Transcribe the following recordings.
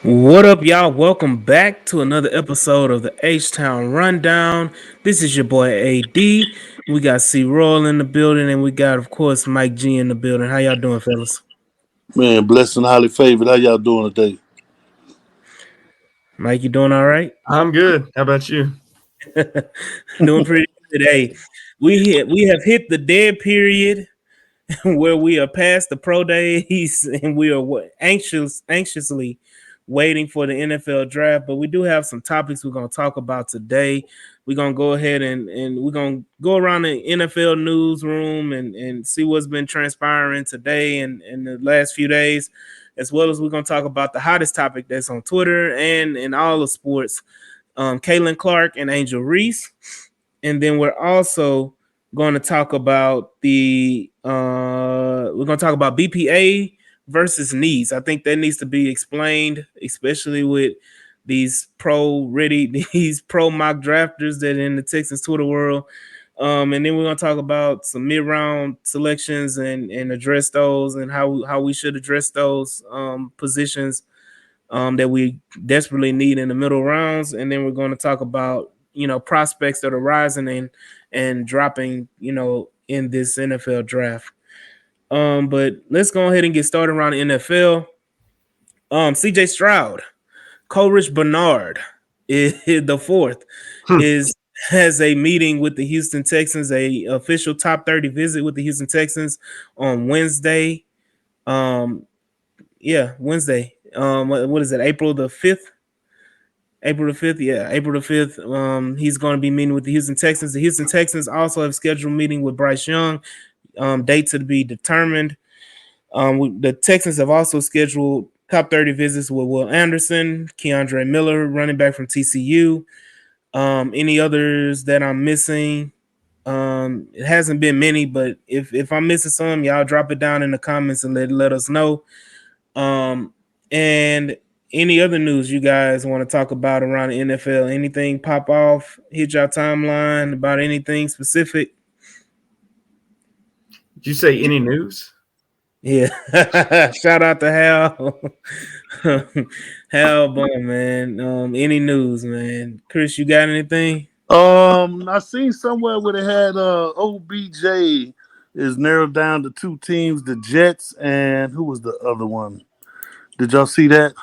What up, y'all? Welcome back to another episode of the H Town Rundown. This is your boy AD. We got C Roll in the building, and we got, of course, Mike G in the building. How y'all doing, fellas? Man, blessed and highly favored. How y'all doing today? Mike, you doing all right? I'm good. How about you? Doing pretty good. Hey, we have hit the dead period where we are past the pro days and we are anxiously waiting for the NFL draft. But we do have some topics we're going to talk about today. We're going to go ahead and we're going to go around the NFL newsroom and see what's been transpiring today and in the last few days, as well as we're going to talk about the hottest topic that's on Twitter and in all of sports, Kaylin Clark and Angel Reese. And then we're also going to talk about BPA versus needs. I think that needs to be explained, especially with these these pro mock drafters that are in the Texas Twitter world. And then we're gonna talk about some mid-round selections and address those and how we should address those positions that we desperately need in the middle rounds. And then we're going to talk about prospects that are rising and dropping in this NFL draft. But let's go ahead and get started around the NFL. CJ Stroud, Coleridge Bernard is the fourth is has a meeting with the Houston Texans, a official top 30 visit with the Houston Texans on Wednesday. Wednesday. What is it? April the 5th? April the 5th, yeah, April the 5th. He's going to be meeting with the Houston Texans. The Houston Texans also have scheduled a meeting with Bryce Young, date to be determined. The Texans have also scheduled top 30 visits with Will Anderson, Keandre Miller, running back from TCU. Any others that I'm missing? It hasn't been many, but if I'm missing some, y'all drop it down in the comments and let us know. And any other news you guys want to talk about around the NFL? Anything pop off? Hit your timeline about anything specific? Did you say any news? Yeah. Shout out to Hal. Hal Bum, man. Any news, man? Chris, you got anything? I seen somewhere where they had OBJ is narrowed down to two teams, the Jets and who was the other one? Did y'all see that?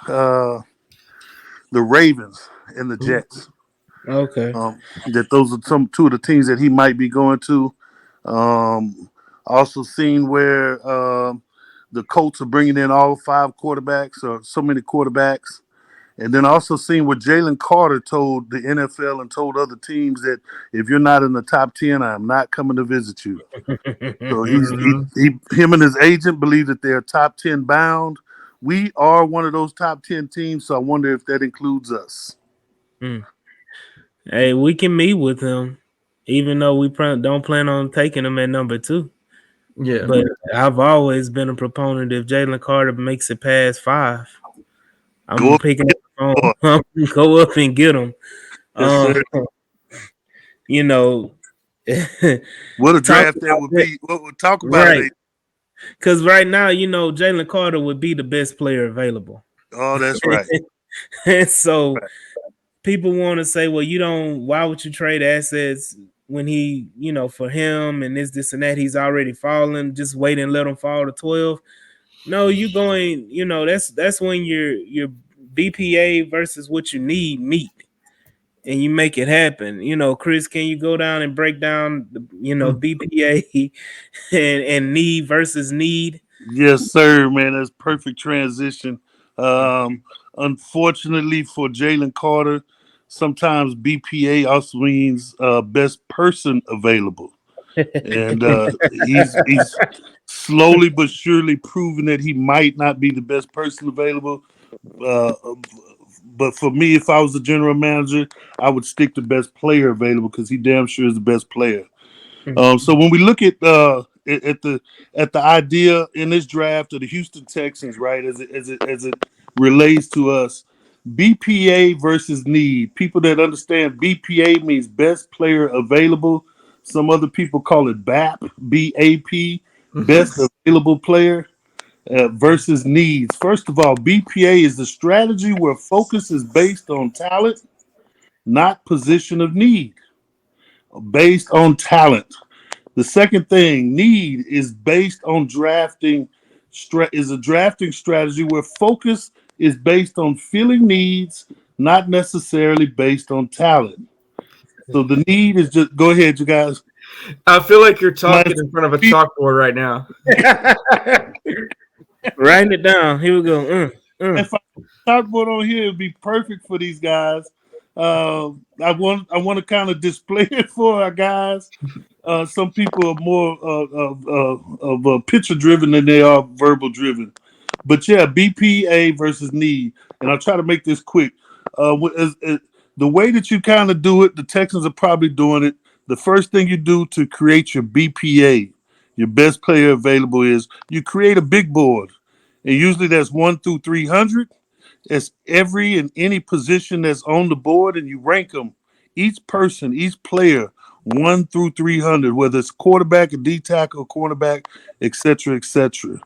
The Ravens and the Jets. Okay. That those are two of the teams that he might be going to. Also seen where the Colts are bringing in all five quarterbacks or so many quarterbacks. And then also seen what Jalen Carter told the NFL and told other teams that if you're not in the top 10, I'm not coming to visit you. So him and his agent believe that they're top 10 bound. We are one of those top 10 teams, so I wonder if that includes us. Hey, we can meet with him, even though we don't plan on taking him at number 2. Yeah. But I've always been a proponent if Jalen Carter makes it past 5, Go I'm up picking up the and phone. I'm gonna go up and get him. yes, Um, sir. you know, What a talk draft that about would it, be. What we'll talk about right? it. Because right now, Jalen Carter would be the best player available, Oh, that's right. and so people want to say, well, you don't. Why would you trade assets when he, for him and this and that? He's already fallen. Just wait and let him fall to 12. No, you going. That's when your BPA versus what you need meet, and you make it happen. Chris, can you go down and break down the BPA and need versus need? Yes, sir, man. That's perfect transition. Unfortunately for Jalen Carter, sometimes BPA also means best person available, and he's slowly but surely proven that he might not be the best person available. Uh, but for me, if I was the general manager, I would stick to best player available because he damn sure is the best player. So when we look at the idea in this draft of the Houston Texans, right, as it relates to us, BPA versus need. People that understand BPA means best player available. Some other people call it BAP, BAP, best available player. versus needs. First of all, BPA is the strategy where focus is based on talent, not position of need. Based on talent. The second thing, need is based on drafting. Is a drafting strategy where focus is based on filling needs, not necessarily based on talent. So the need is just go ahead, you guys. I feel like you're talking Mine's- in front of a chalkboard right now. Writing it down. Here we go. If I chalkboard on here, it'd be perfect for these guys. I want to kind of display it for our guys. Some people are more of picture driven than they are verbal driven. But yeah, BPA versus need, and I'll try to make this quick. The way that you kind of do it, the Texans are probably doing it. The first thing you do to create your BPA, your best player available, is you create a big board, and usually that's 1 through 300. It's every and any position that's on the board, and you rank them. Each person, each player, 1 through 300, whether it's quarterback, a D tackle, cornerback, etc., etc.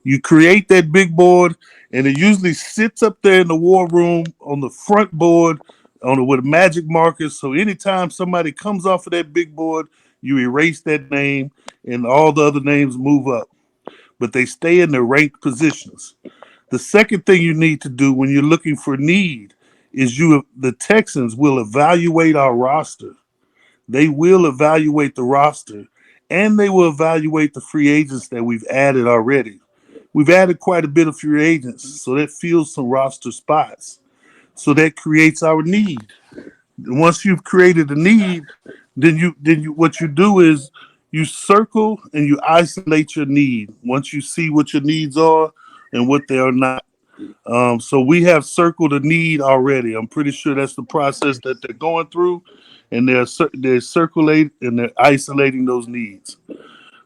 You create that big board, and it usually sits up there in the war room on the front board with magic markers. So anytime somebody comes off of that big board, you erase that name, and all the other names move up, but they stay in the ranked positions. The second thing you need to do when you're looking for need is the Texans will evaluate our roster. They will evaluate the roster, and they will evaluate the free agents that we've added already. We've added quite a bit of free agents, so that fills some roster spots. So that creates our need. Once you've created a need, then you what you do is you circle and you isolate your need. Once you see what your needs are and what they are not. So we have circled a need already. I'm pretty sure that's the process that they're going through, and they're circulating and they're isolating those needs.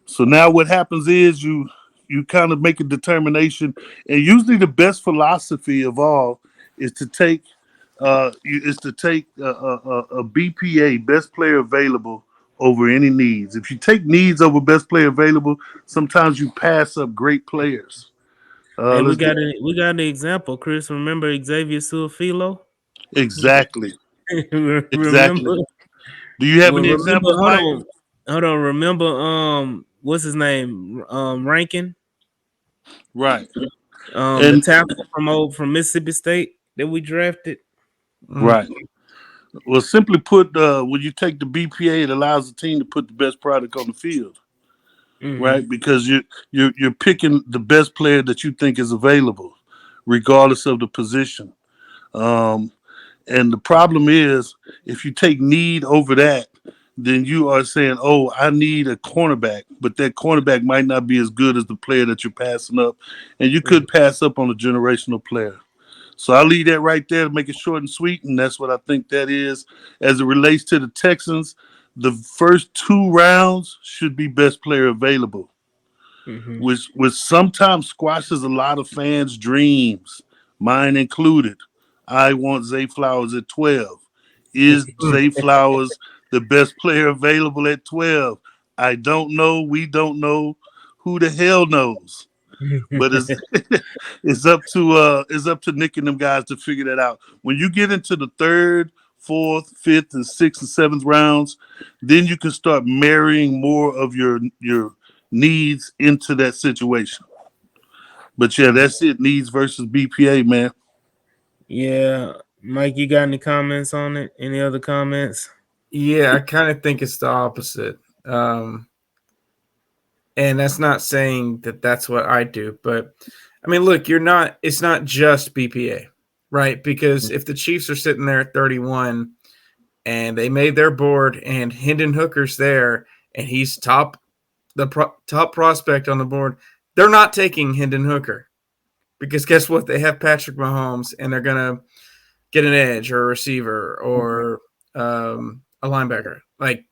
So now what happens is you kind of make a determination, and usually the best philosophy of all is to take a BPA, best player available, over any needs. If you take needs over best player available, sometimes you pass up great players. Hey, we Let's get got an example, Chris. Remember Xavier Suafilo? exactly, Remember? exactly. Do you have Well, any remember? examples, Mike? Hold on. Remember? What's his name? Rankin. Right. The And tackle from Mississippi State that we drafted. Mm. right. Well, simply put, when you take the BPA, it allows the team to put the best product on the field, Hmm. right? Because you're picking the best player that you think is available, regardless of the position. Um, and the problem is, if you take need over that, then you are saying, "Oh, I need a cornerback," but that cornerback might not be as good as the player that you're passing up, and you could pass up on a generational player. So I'll leave that right there to make it short and sweet. And that's what I think that is. As it relates to the Texans, the first 2 rounds should be best player available, Hmm. which sometimes squashes a lot of fans' dreams, mine included. I want Zay Flowers at 12. Is Zay Flowers the best player available at 12? I don't know. We don't know. Who the hell knows? But it's it's up to Nick and them guys to figure that out. When you get into the third, fourth, fifth, and sixth and seventh rounds, then you can start marrying more of your needs into that situation. But yeah, that's it. Needs versus BPA, man. Yeah, Mike, you got any comments on it? Any other comments? Yeah, I kind of think it's the opposite. And that's not saying that that's what I do, but I mean, look, it's not just BPA, right? Because if the Chiefs are sitting there at 31 and they made their board and Hendon Hooker's there and he's top prospect on the board, they're not taking Hendon Hooker because guess what? They have Patrick Mahomes and they're going to get an edge or a receiver or a linebacker. Like,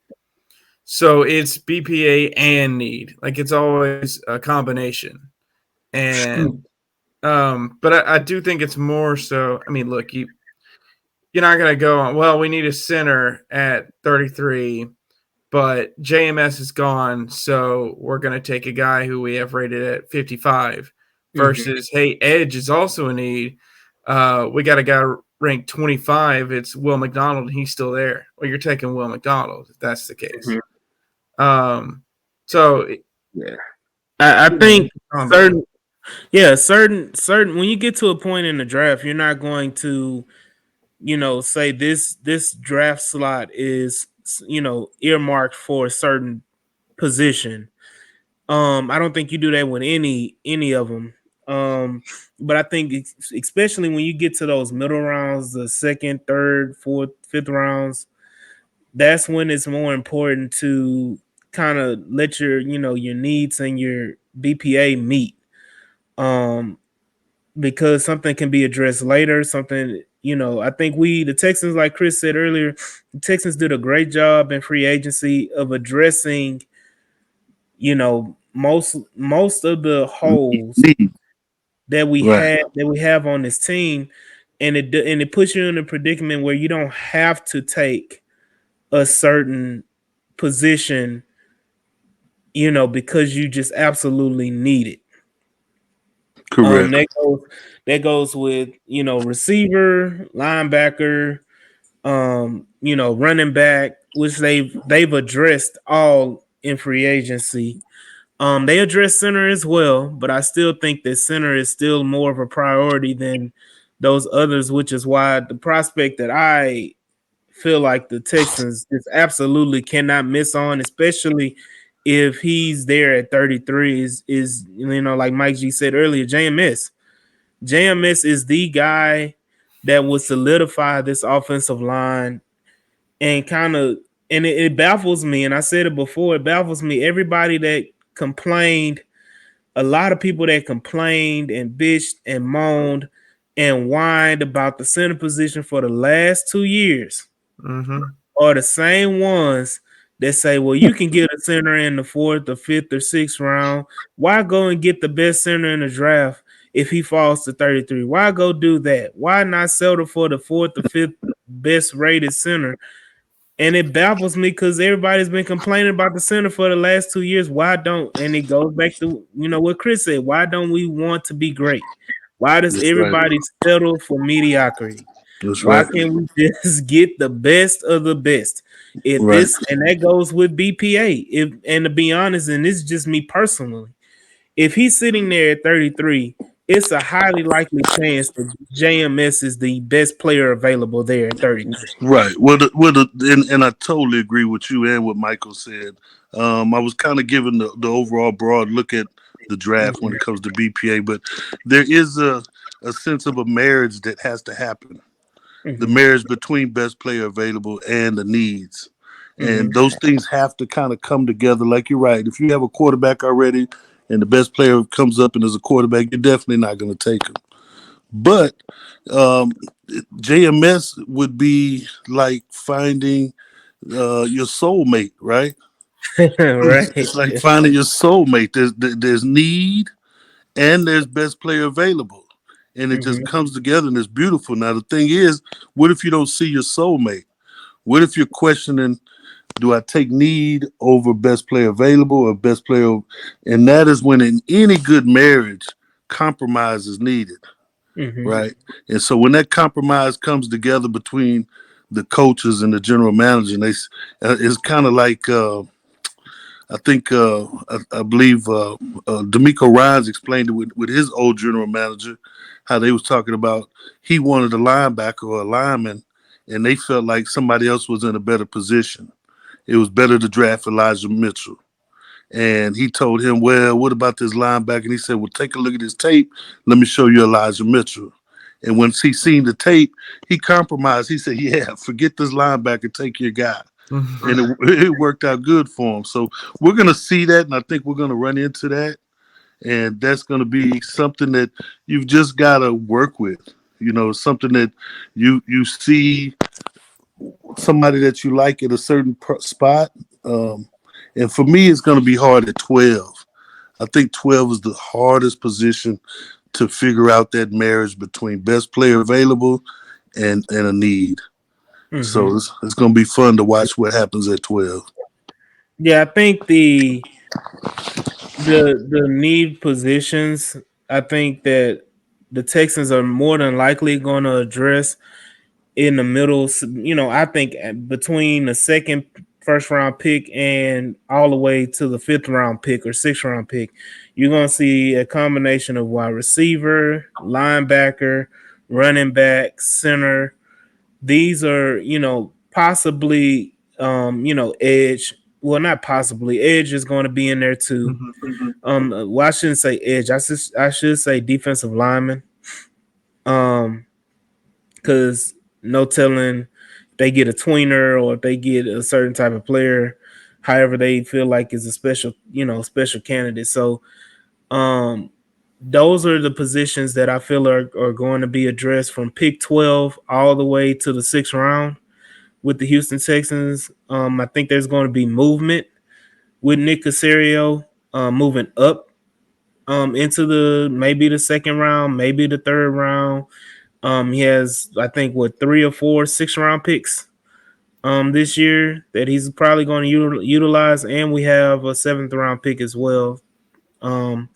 so it's BPA and need. Like it's always a combination. And but I do think it's more so. I mean, look, you're not gonna go on. Well, we need a center at 33, but JMS is gone, so we're gonna take a guy who we have rated at 55. Mhm. versus, hey, edge is also a need. We got a guy ranked 25. It's Will McDonald, and he's still there. Well, you're taking Will McDonald if that's the case. Mhm. Um, so Yeah. I you know, think it's a combo. certain yeah, certain when you get to a point in the draft, you're not going to, say this draft slot is, earmarked for a certain position. I don't think you do that with any of them. But I think especially when you get to those middle rounds, the second, third, fourth, fifth rounds, that's when it's more important to kind of let your needs and your BPA meet. Um, because something can be addressed later. Something, I think the Texans, like Chris said earlier, the Texans did a great job in free agency of addressing, most of the holes Need. Right. that we have on this team, and it puts you in a predicament where you don't have to take a certain position, because you just absolutely need it. Um, Correct. that goes that goes with receiver, linebacker, running back, which they've addressed all in free agency. They address center as well, but I still think that center is still more of a priority than those others, which is why the prospect that I feel like the Texans just absolutely cannot miss on, especially if he's there at 33, is like Mike G said earlier, JMS. JMS is the guy that would solidify this offensive line and kind of, and it baffles me, and I said it before, it baffles me. Everybody that complained, a lot of people that complained and bitched and moaned and whined about the center position for the last 2 years Mm-hmm. are the same ones that say, well, you can get a center in the fourth or fifth or sixth round. Why go and get the best center in the draft if he falls to 33? Why go do that? Why not settle for the fourth or fifth best rated center? And it baffles me because everybody's been complaining about the center for the last 2 years. Why don't, and it goes back to what Chris said, why don't we want to be great? Why does That's right. everybody settle for mediocrity? That's Why right. can't we just get the best of the best? If Right. this, and that goes with BPA. If, and to be honest, and this is just me personally, if he's sitting there at 33, it's a highly likely chance that JMS is the best player available there at 33. Right. And I totally agree with you and what Michael said. I was kind of giving the overall broad look at the draft when Mhm, it comes to BPA, but there is a sense of a marriage that has to happen. The mhm, marriage between best player available and the needs. And mhm, those things have to kind of come together. Like you're right. If you have a quarterback already and the best player comes up and is a quarterback, you're definitely not going to take him. But um, JMS would be like finding your soulmate, right? right. It's like finding your soulmate. There's need and there's best player available, and it just Mhm, comes together and it's beautiful. Now the thing is, what if you don't see your soulmate? What if you're questioning, do I take need over best player available or best player? And that is when in any good marriage, compromise is needed, mhm, right? And so when that compromise comes together between the coaches and the general manager, and it's kind of like I believe D'Amico Ryan's explained it with his old general manager, how they was talking about he wanted a linebacker or a lineman, and they felt like somebody else was in a better position. It was better to draft Elijah Mitchell. And he told him, well, what about this linebacker? And he said, well, take a look at his tape. Let me show you Elijah Mitchell. And once he seen the tape, he compromised. He said, yeah, forget this linebacker, take your guy. And it worked out good for him. So we're going to see that. And I think we're going to run into that. And that's going to be something that you've just got to work with. Something that you see somebody that you like at a certain spot. Um, and for me, it's going to be hard at 12. I think 12 is the hardest position to figure out that marriage between best player available and a need. mhm. So it's going to be fun to watch what happens at 12. Yeah, I think the need positions. I think that the Texans are more than likely going to address in the middle. I think between the second first round pick and all the way to the fifth round pick or sixth round pick, you're going to see a combination of wide receiver, linebacker, running back, center. These are, possibly, edge. Well, not possibly. Edge is going to be in there too. Mhm. Well, I shouldn't say edge. I should say defensive lineman. Um, because no telling if they get a tweener or if they get a certain type of player, however they feel like is a special candidate. So, um, those are the positions that I feel are going to be addressed from pick 12 all the way to the sixth round with the Houston Texans. I think there's going to be movement with Nick Casario moving up into the maybe the second round, maybe the third round. He has, I think, what, three or four six-round picks this year that he's probably going to utilize, and we have a seventh round pick as well. Um,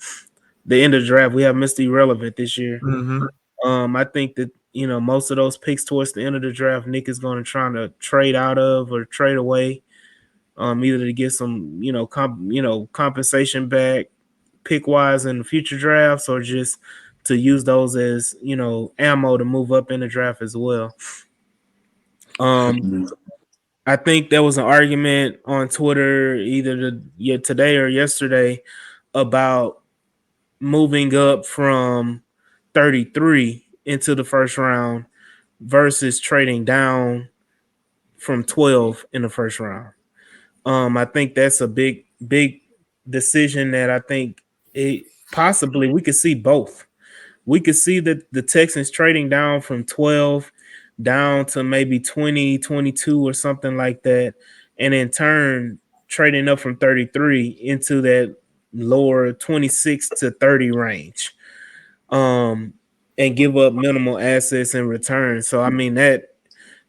the end of the draft, we have Mr. Irrelevant this year. Mhm. I think that most of those picks towards the end of the draft, Nick is going to try to trade out of or trade away, either to get some compensation back pick wise in the future drafts, or just to use those as ammo to move up in the draft as well. Um, I think there was an argument on Twitter today or yesterday about moving up from 33 into the first round versus trading down from 12 in the first round. I think that's a big decision that I think it possibly we could see both. We could see that the Texans trading down from 12 down to maybe 20, 22 or something like that. And in turn, trading up from 33 into that lower 26 to 30 range. Um, and give up minimal assets in return. So I mean that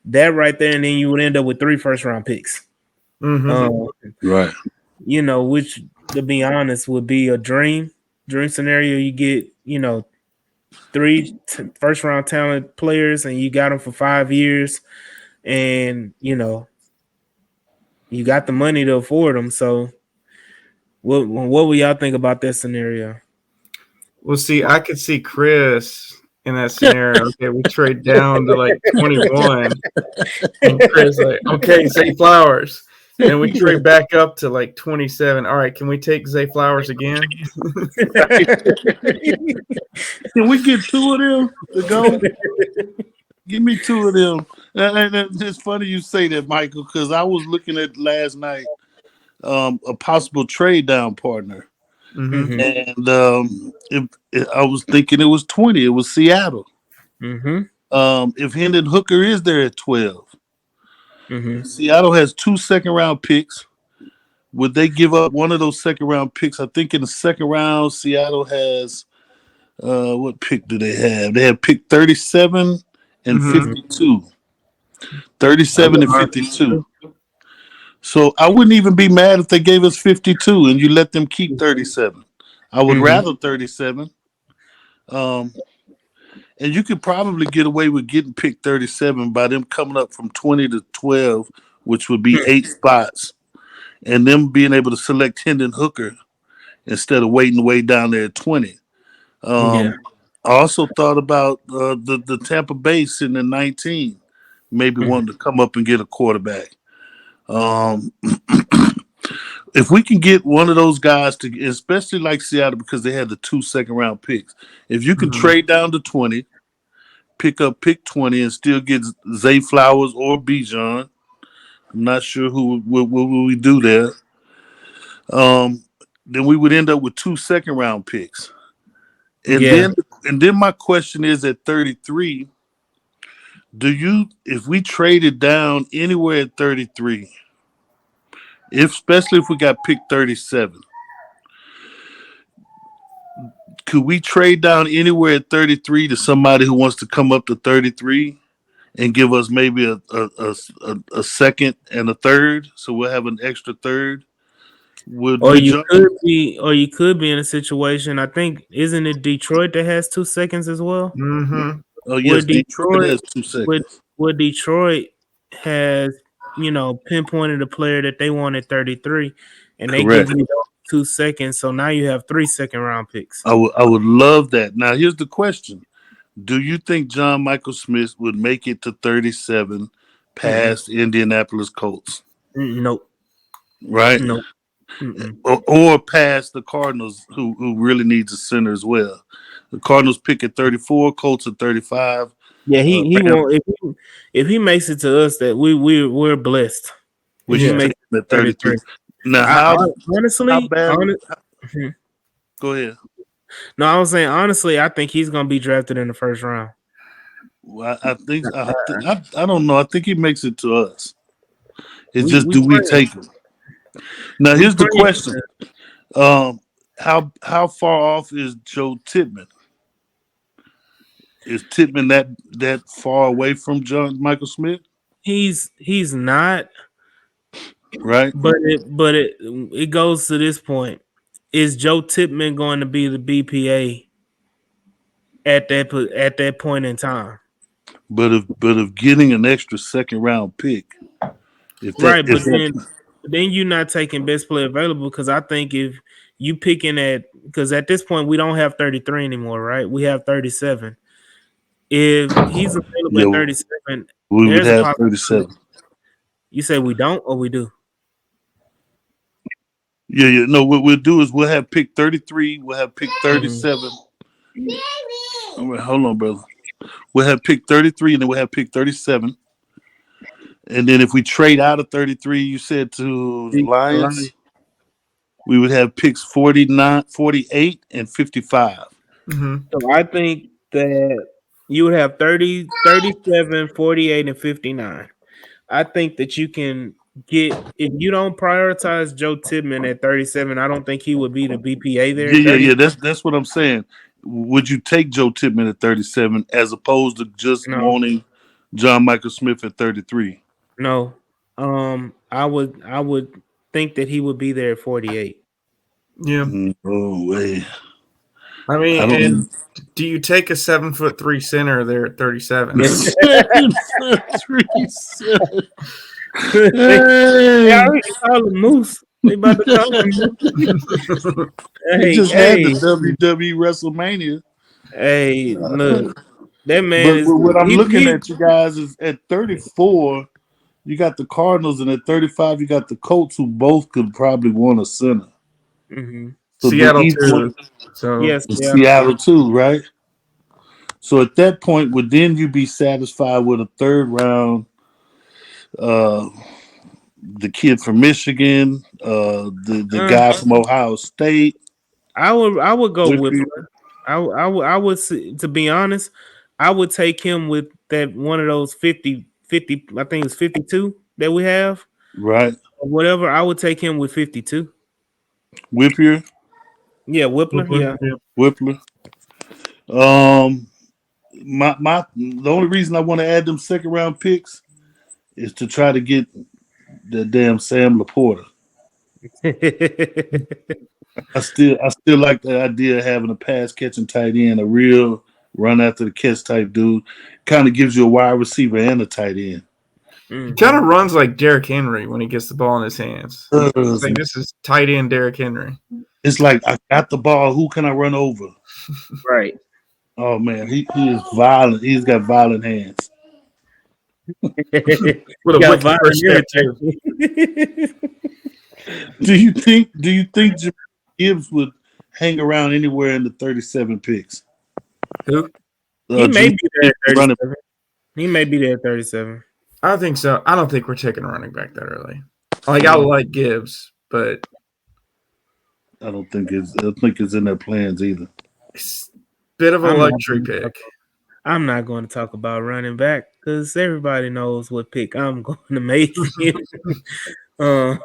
right there, and then you would end up with three first round picks. Mhm. Um, Right. which to be honest would be a dream scenario. You get, three first round talent players, and you got them for 5 years, and you got the money to afford them. So, what would y'all think about that scenario? Well, see, I could see Chris in that scenario. Okay, we trade down to like 21, and Chris like, okay, Zay Flowers. Then we trade back up to like 27. All right, can we take Zay Flowers again? Can we get two of them to go? Give me two of them. And it's funny you say that, Michael, because I was looking at last night a possible trade down partner, Mm-hmm. Mm-hmm. and I was thinking it was 20. It was Seattle. Mm-hmm. If Hendon Hooker is there at 12, Mm-hmm. Seattle has two second round picks. Would they give up one of those second round picks? I think in the second round, Seattle has what pick do they have? They have pick 37 and Mm-hmm. Mm-hmm. 52. That's 37 and hard. 52. So I wouldn't even be mad if they gave us 52 and you let them keep 37. I would Mm-hmm. rather 37. Um, and you could probably get away with getting pick 37 by them coming up from 20 to 12, which would be 8 spots, and them being able to select Hendon Hooker instead of waiting way down there at 20. Yeah. Um, I also thought about the Tampa Bay sitting at 19, maybe Mm-hmm. wanting to come up and get a quarterback. Um, if we can get one of those guys to, especially like Seattle, because they had the two second round picks, if you can Mm-hmm. trade down to 20, pick up pick 20, and still get Zay Flowers or Bijan, I'm not sure what will we do there. Then we would end up with two second round picks. And Yeah. then and then my question is at 33, do you if we traded down anywhere at 33, if especially if we got picked 37, could we trade down anywhere at 33 to somebody who wants to come up to 33 and give us maybe a second and a third, so we'll have an extra third? Would John? Or you could be in a situation. I think isn't it Detroit that has 2 seconds as well? Mm-hmm. Oh yes, Would Detroit Detroit has two would seconds. would Detroit has pinpointed a player that they want at 33, and they give Correct. you those 2 seconds. So now you have 3 second round picks. I would love that. Now here's the question: do you think John Michael Smith would make it to 37 Mm-mm. past Indianapolis Colts? Nope. Right. Nope. Mm-mm. Or past the Cardinals, who really needs a center as well. The Cardinals pick at 34, Colts at 35. Yeah, he Rams, won't if he makes it to us that we're blessed we if he should Yeah. take makes him it at to 33. 33. Now, how Honestly, bad? Go ahead. no, I was saying honestly, I think he's gonna be drafted in the first round. Well, I don't know. I think he makes it to us. It's We just, we do we praying. take him? Now, We here's the praying. question: um, how far off is Joe Tippmann? Is Tippmann that far away from John Michael Smith? He's not, Right, but it goes to this point. Is Joe Tipman going to be the BPA at that point in time? but if getting an extra second round pick, if that Right, if but that then you're not taking best player available because I think if you picking at because at this point we don't have 33 anymore, right? We have 37. If he's available yeah, at 37, we would there's a have possibility. 37. You say we don't or we do? Yeah. No, what we'll do is we'll have pick 33. We'll have pick Mhm. 37. All right, hold on, brother. We'll have pick 33, and then we'll have pick 37. And then if we trade out of 33, you said to the Lions, we would have picks 49, 48, and 55. Mm-hmm. So I think that you would have 30, 37, 48, and 59. I think that you can get if you don't prioritize Joe Tidman at 37, I don't think he would be the BPA there at 30. Yeah. That's what I'm saying. Would you take Joe Tippmann at 37 as opposed to just No, wanting John Michael Smith at 33? no. I would think that he would be there at 48. Yeah. No way. I mean, I and don't. do you take a 7'3" center there at 37? 7 for 3. They Hey, already call him Moose. They about to call him Moose. he Hey, just had the hey, WWE WrestleMania. hey, look, that man But is what I'm looking he at, you guys, is at 34, you got the Cardinals, and at 35, you got the Colts, who both could probably want a center. hmm So the Seattle each one too. So Yes, in Seattle Seattle too. too, right? So at that point, would then you be satisfied with a third round? Uh, the kid from Michigan, the Uh, guy from Ohio State. I would go Whippy. Whippler. I would to be honest, I would take him with that one of those 50. I think it's 52 that we have Right? or whatever. I would take him with 52. Whippier, Yeah, Whippler. Yeah. yeah. Whippler. Um, my the only reason I want to add them second round picks is to try to get the damn Sam Laporta. I still like the idea of having a pass catching tight end, a real run after the catch type dude. Kind of gives you a wide receiver and a tight end. He kind of hmm runs like Derrick Henry when he gets the ball in his hands. It's like this is tight end Derrick Henry. It's like, I got the ball. Who can I run over? Right. Oh man, he is violent. He's got violent hands. With a Got wicked violent first step too. irritation. Do you think Gibbs would hang around anywhere in the 37 picks? Who? He may Jameer be there Gibbs at running 37. He may be there at 37. I don't think so. I don't think we're taking a running back that early. Like I no, like Gibbs, but I don't think it's in their plans either. it's a bit of a I'm not luxury going to pick. talk, I'm not going to talk about running back because everybody knows what pick I'm going to make. uh,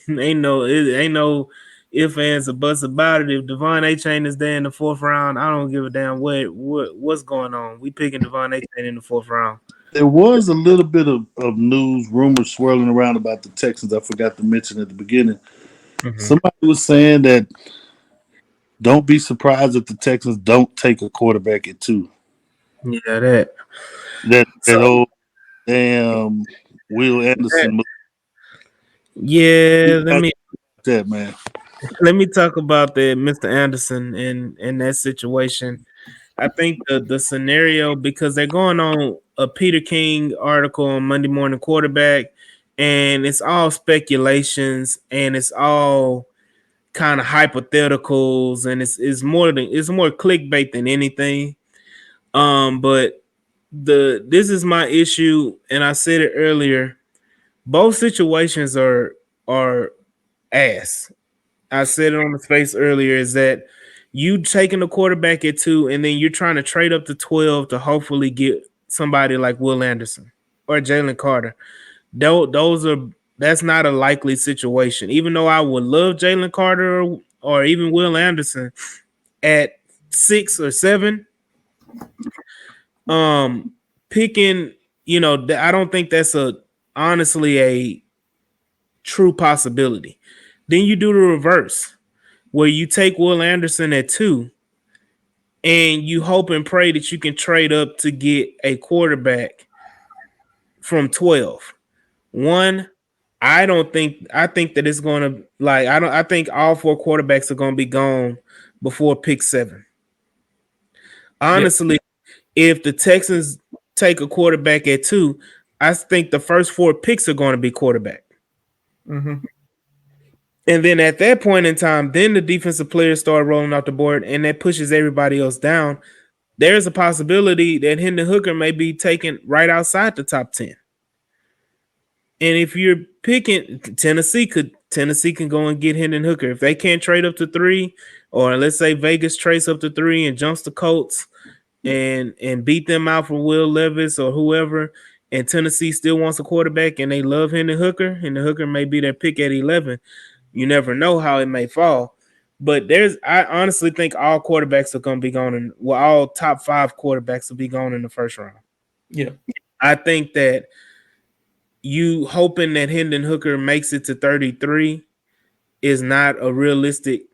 ain't no if ands or buts about it. If Devon A Chain is there in the fourth round, I don't give a damn what's going on. We picking Devon A Chain in the fourth round. There was a little bit of news, rumors swirling around about the Texans. I forgot to mention at the beginning. Mhm. Somebody was saying that don't be surprised if the Texans don't take a quarterback at 2. Yeah, that. That So old damn Will that, Anderson. yeah, That man. let me talk about that Mr. Anderson and that situation. I think the scenario, because they're going on a Peter King article on Monday Morning Quarterback, and it's all speculations and it's all kind of hypotheticals, and it's more clickbait than anything. But this is my issue, and I said it earlier. Both situations are ass. I said it on the space earlier. Is that you taking the quarterback at 2, and then you're trying to trade up to 12 to hopefully get somebody like Will Anderson or Jalen Carter. Those are That's not a likely situation. Even though I would love Jalen Carter or even Will Anderson at 6 or 7, um, picking, I don't think that's a honestly a true possibility. Then you do the reverse, where you take Will Anderson at 2 and you hope and pray that you can trade up to get a quarterback from 12. One, I think that it's gonna like I think all 4 quarterbacks are gonna be gone before pick 7. Yeah. Honestly, if the Texans take a quarterback at 2, I think the first 4 picks are going to be quarterback. Mm-hmm. And then at that point in time, then the defensive players start rolling off the board, and that pushes everybody else down. There's a possibility that Hendon Hooker may be taken right outside the top 10. And if you're picking Tennessee can go and get Hendon Hooker. If they can't trade up to 3, or let's say Vegas trades up to 3 and jumps the Colts and beat them out for Will Levis or whoever, and Tennessee still wants a quarterback and they love Hendon Hooker, and the Hooker may be their pick at 11. You never know how it may fall. But I honestly think all quarterbacks are going to be gone, all top 5 quarterbacks will be gone in the first round. Yeah. I think that you hoping that Hendon Hooker makes it to 33 is not a realistic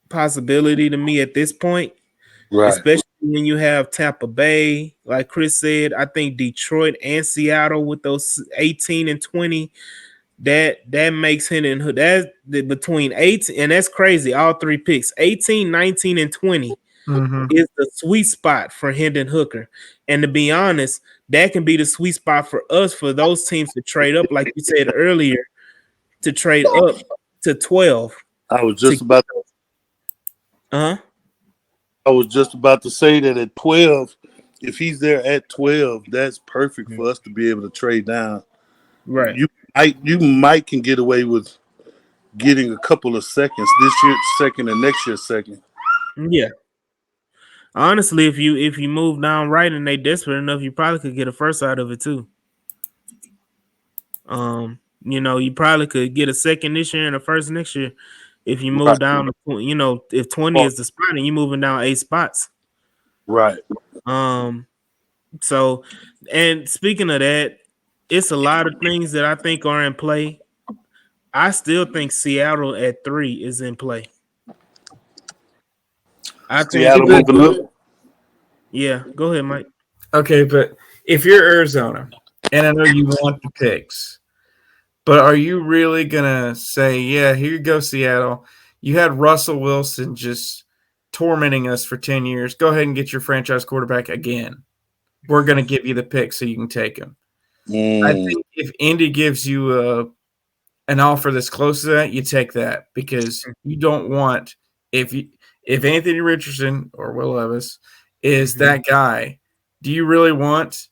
possibility to me at this point, Right. especially when you have Tampa Bay, like Chris said. I think Detroit and Seattle with those 18 and 20, that makes Hendon Hooker between 8, and that's crazy. All 3 picks, 18, 19, and 20 Mm-hmm. is the sweet spot for Hendon Hooker. And to be honest, that can be the sweet spot for us, for those teams to trade up, like you said earlier, to trade up to 12 I was to just about uh I was just about to say that at 12, if he's there at 12, that's perfect for us to be able to trade down. right. You might can get away with getting a couple of seconds this year second and next year second. Yeah. Honestly, if you move down right and they desperate enough, you probably could get a first out of it too. You probably could get a second this year and a first next year if you move Right. down if 20 is the spot and you're moving down 8 spots. Right. Um so and speaking of that, it's a lot of things that I think are in play. I still think Seattle at 3 is in play. I think Seattle But moving up. yeah, go ahead, Mike. okay, but if you're Arizona, and I know you want the picks, but are you really gonna say, "Yeah, here you go, Seattle. You had Russell Wilson just tormenting us for 10 years. Go ahead and get your franchise quarterback again. We're gonna give you the pick so you can take him." I Mm, think if Indy gives you an offer that's close to that, you take that because you don't want if you if Anthony Richardson or Will Levis is Mhm. that guy, do you really want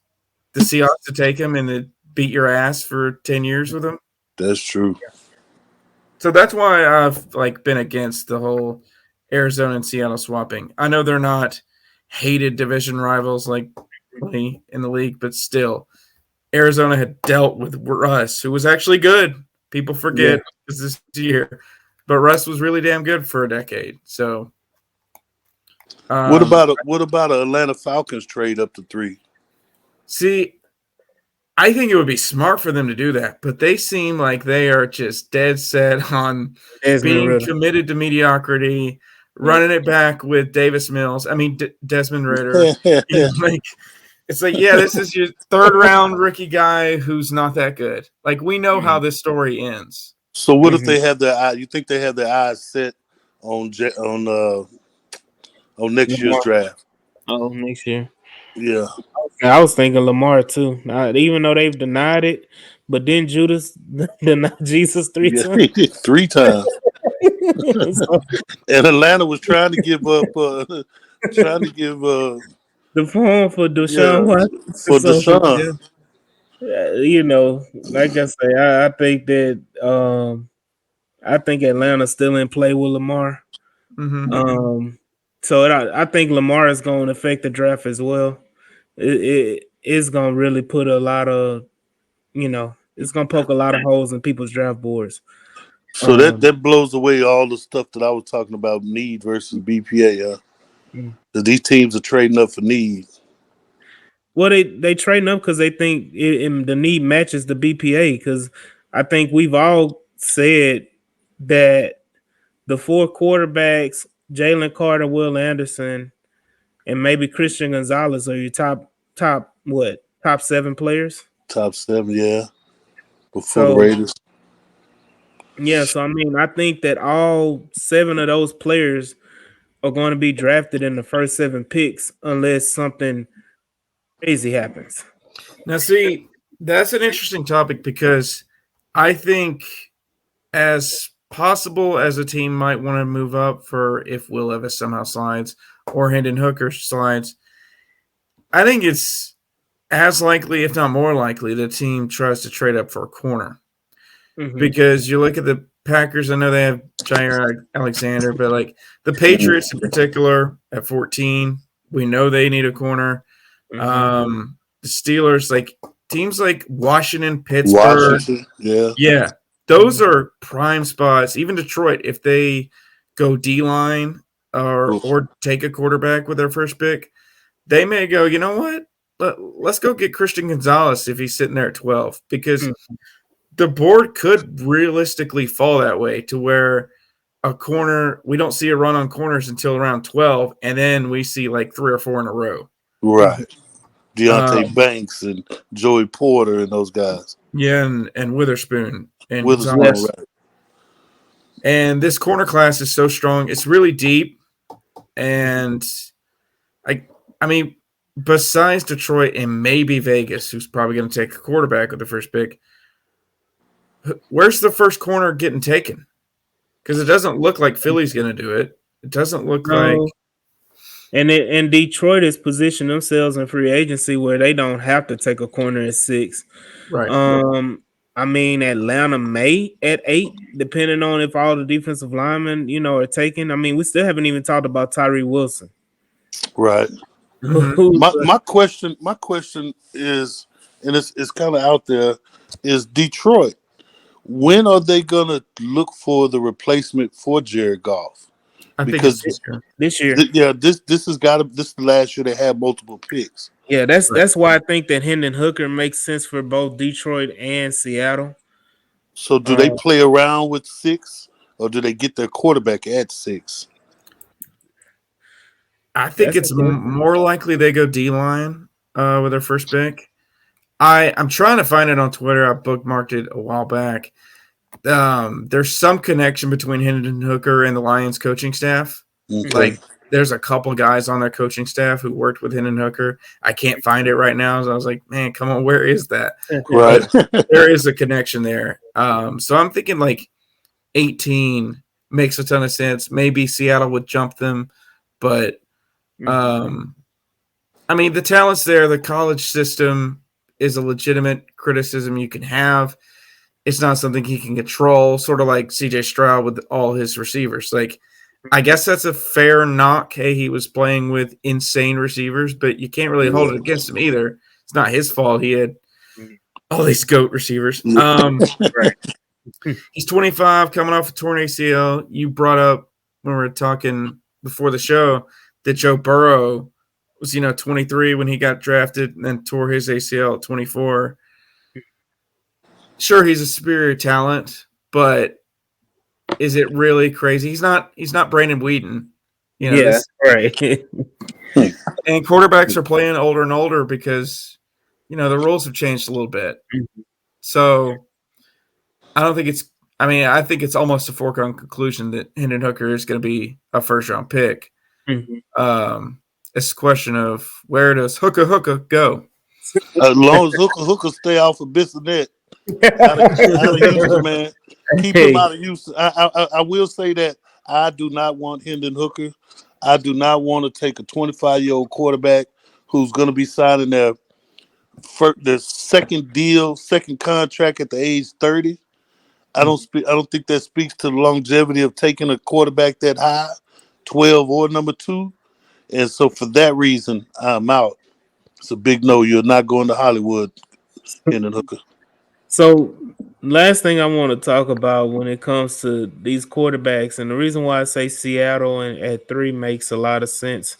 the Seahawks to take him and to beat your ass for 10 years with him? that's true. So that's why I've been against the whole Arizona and Seattle swapping. I know they're not hated division rivals like in the league, but still, Arizona had dealt with Russ, who was actually good. People Yeah. forget this year, but Russ was really damn good for a decade. So, What um, about what about a Atlanta Falcons trade up to 3? see, I think it would be smart for them to do that, but they seem like they are just dead set on Desmond being Ritter. committed to mediocrity, Yeah. running it back with Davis Mills. I mean, Desmond Ritter. Like it's like, yeah, this is your third round rookie guy who's not that good. Like we know how Mhm. this story ends. So what if Mhm. they have their eye? You think they have their eyes set on on next year's Lamar. draft? Oh, next year. Yeah, I was thinking Lamar too. Even though they've denied it, but then Judas denied Jesus 3 times. yeah, 3 times. So, And Atlanta was trying to give up, trying to give, the phone for Deshaun yeah, Watson. for So Deshaun. Yeah. like I say, I think that I think Atlanta's still in play with Lamar. Mm-hmm. So I think Lamar is going to affect the draft as well. It is going to really put a lot of it's going to poke a lot of holes in people's draft boards. So Um, that blows away all the stuff that I was talking about, need versus BPA. mm. 'Cause these teams are trading up for need. Well, they trading up because they think the need matches the BPA. Because I think we've all said that the four quarterbacks, Jalen Carter, Will Anderson, and maybe Christian Gonzalez are your top 7 players. Top 7, yeah, before the So Raiders. yeah, so I mean, I think that all 7 of those players are going to be drafted in the first 7 picks unless something crazy happens. Now, see, that's an interesting topic because I think, as possible as a team might want to move up for if Will Levis somehow slides or Hendon Hooker slides, I think it's as likely, if not more likely, the team tries to trade up for a corner. Hmm. Because you look at the Packers, I know they have Jair Alexander, but like the Patriots in particular at 14, we know they need a corner. Hmm. The Steelers, like teams like Washington, Pittsburgh, Washington, yeah. yeah, those are prime spots. Even Detroit, if they go D line Oof. or take a quarterback with their first pick, they may go, you know what? Let's go get Christian Gonzalez if he's sitting there at 12 because the board could realistically fall that way to where a corner, we don't see a run on corners until around 12, and then we see like 3 or 4 in a row. Right. Deontay Um, Banks and Joey Porter and those guys. yeah, and Witherspoon and Witherspoon, Yes. Gonzalez. right. And this corner class is so strong. It's really deep. And I I mean, besides Detroit and maybe Vegas, who's probably going to take a quarterback with the first pick, where's the first corner getting taken? Because it doesn't look like Philly's going to do it. It doesn't look like No. And Detroit is positioned themselves in free agency where they don't have to take a corner at 6. right. Um, I mean Atlanta may at 8, depending on if all the defensive linemen, are taken. I mean, we still haven't even talked about Tyree Wilson. Right. Mm-hmm. Who's My question is, and it's kind of out there, is Detroit. When are they gonna look for the replacement for Jared Goff? I think Because it's this year. this year? this has got to this is the last year they had multiple picks. Yeah, that's Right. that's why I think that Hendon Hooker makes sense for both Detroit and Seattle. So do they Uh, play around with 6, or do they get their quarterback at 6? I think that's it's okay. more likely they go D line with their first pick. I'm trying to find it on Twitter. I bookmarked it a while back. There's some connection between Hendon Hooker and the Lions coaching staff. Okay. Like there's a couple guys on their coaching staff who worked with Hendon Hooker. I can't find it right now. So I was like, man, come on, where is that? Right. But there is a connection there. So I'm thinking like 18 makes a ton of sense. Maybe Seattle would jump them, but um, I mean the talent's there. The college system is a legitimate criticism you can have. It's not something he can control, sort of like CJ Stroud with all his receivers. Like, I guess that's a fair knock. Hey, he was playing with insane receivers, but you can't really hold it against him either. It's not his fault. He had all these GOAT receivers. Right. He's 25, coming off a torn ACL. You brought up when we were talking before the show that Joe Burrow was, 23 when he got drafted and then tore his ACL at 24. sure he's a superior talent, but is it really crazy? He's not Brandon Whedon. You know, Yeah, this right. Hmm. and quarterbacks are playing older and older because the rules have changed a little bit. So I don't think it's. I mean, I think it's almost a foregone conclusion that Hendon Hooker is going to be a first round pick. Mhm. It's a question of where does Hooker go? As long as Hooker stay off of Bissonnette out of Houston, man, keep him Hey, out of Houston. I will say that I do not want Hendon Hooker. I do not want to take a 25-year-old quarterback who's going to be signing their second deal, second contract at the age 30. I don't think that speaks to the longevity of taking a quarterback that high, 12 or number two. And so for that reason, I'm out. It's a big no. You're not going to Hollywood, Hendon Hooker. so last thing I want to talk about when it comes to these quarterbacks, and the reason why I say Seattle and at 3 makes a lot of sense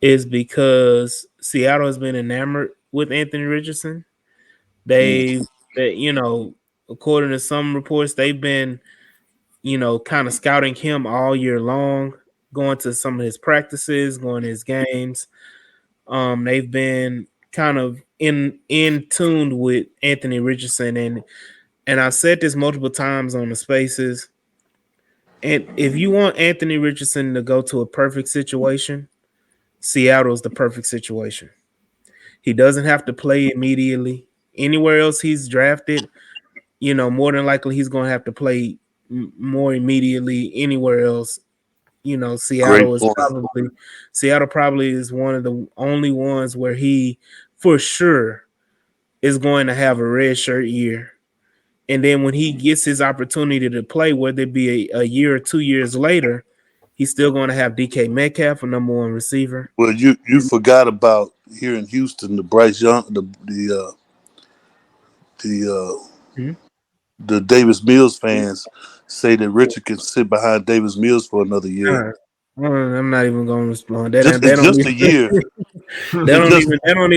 is because Seattle has been enamored with Anthony Richardson. Mm. They that according to some reports, they've been kind of scouting him all year long, going to some of his practices, going to his games. They've been kind of in tuned with Anthony Richardson, and I've said this multiple times on the spaces. And if you want Anthony Richardson to go to a perfect situation, Seattle's the perfect situation. He doesn't have to play immediately. Anywhere else he's drafted, more than likely he's going to have to play more immediately anywhere else. Great point. Seattle probably is one of the only ones where he for sure is going to have a red shirt year. And then when he gets his opportunity to play, whether it be a year or 2 years later, he's still going to have DK Metcalf, a number one receiver. Well, you forgot about here in Houston the Bryce Young the Mhm. the Davis Mills fans say that Richard can sit behind Davis Mills for another year. Uh, I'm not even going to respond. Just They it's don't just a even year. they It's don't just even they don't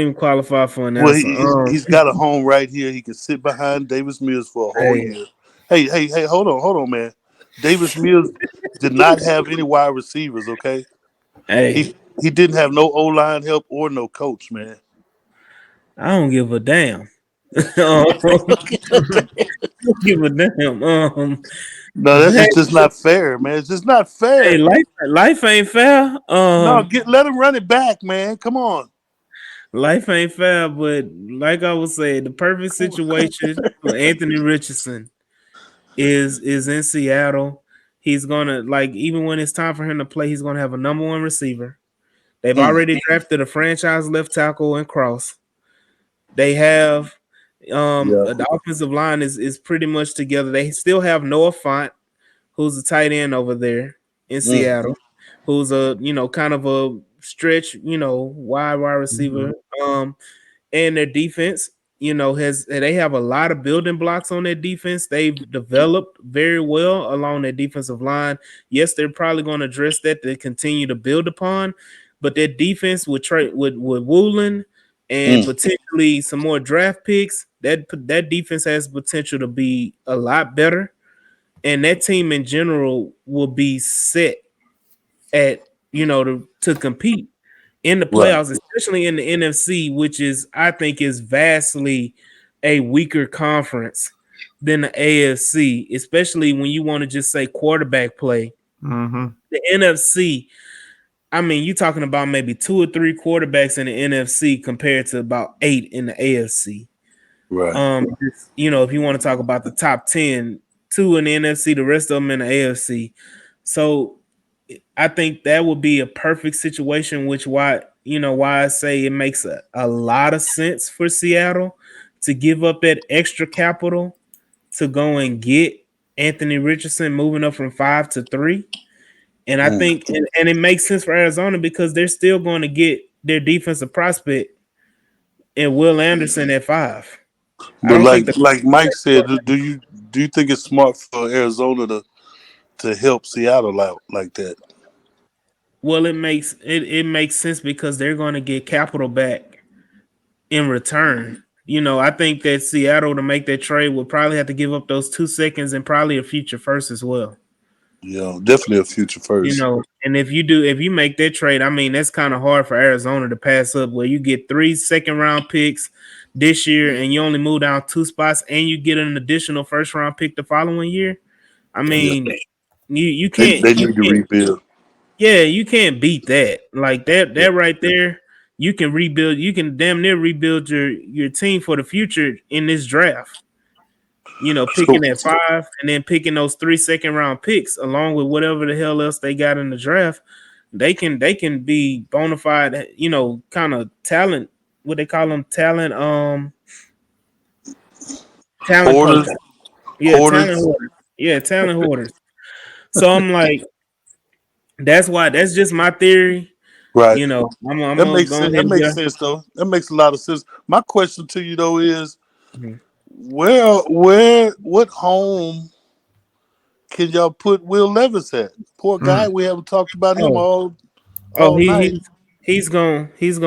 even qualify for an well, answer. he's got a home right here. He can sit behind Davis Mills for a whole Hey, year. Hey, hold on, man. Davis Mills did not have any wide receivers. Okay, hey, he didn't have no O line help or no coach, man. I don't give a damn. I don't give a damn. No, that's Hey, just not fair, man. It's just not hey, fair. life ain't fair. No, let him run it back, man. Come on. Life ain't fair, but like I was saying, the perfect situation for Anthony Richardson is in Seattle. He's gonna even when it's time for him to play, he's gonna have a number one receiver. They've Mm, already drafted a franchise left tackle in Cross. They have yeah. the offensive line is pretty much together. They still have Noah Font, who's a tight end over there in Mm, Seattle, who's a kind of a stretch, wide receiver. And their defense, has they have a lot of building blocks on their defense. They've developed very well along their defensive line. Yes, they're probably going to address that to continue to build upon, but their defense with with Woolen and mm, potentially some more draft picks, that defense has potential to be a lot better, and that team in general will be set at to compete in the right. playoffs, especially in the NFC, which is I think is vastly a weaker conference than the AFC, especially when you want to just say quarterback play. Mm-hmm. The NFC, I mean, you're talking about maybe two or three quarterbacks in the NFC compared to about 8 in the AFC. Right. If you want to talk about the top 10, two in the NFC, the rest of them in the AFC. So I think that would be a perfect situation, which why I say it makes a lot of sense for Seattle to give up that extra capital to go and get Anthony Richardson moving up from 5 to 3. And I Mm. think and it makes sense for Arizona because they're still going to get their defensive prospect and Will Anderson at 5. I But don't think like Mike said, do you think it's smart for Arizona to help Seattle out like that? it makes sense because they're going to get capital back in return. I think that Seattle to make that trade would probably have to give up those 2 seconds and probably a future first as well. Yeah, definitely a future first. And if you make that trade, I mean, that's kind of hard for Arizona to pass up. Where you get 3 second round picks this year, and you only move down 2 spots, and you get an additional first round pick the following year. I Yeah, mean, you can't they you need to can't rebuild. yeah, you can't beat that. Like that Yeah. that right there, you can rebuild. You can damn near rebuild your team for the future in this draft. So Picking at 5 and then picking those 3 second round picks along with whatever the hell else they got in the draft, they can be bona fide, kind of talent, what they call them, talent hoarders, coaches. Yeah, talent hoarders, hoarders. Yeah, talent hoarders. So I'm like, that's just my theory. right? I'm That gonna makes go sense. ahead That and makes get. sense, though. That makes a lot of sense. My question to you though is, Mhm. what home can y'all put Will Levis at? Poor guy. Mm. We haven't talked about him Oh, oh, all night. he's gonna go. He's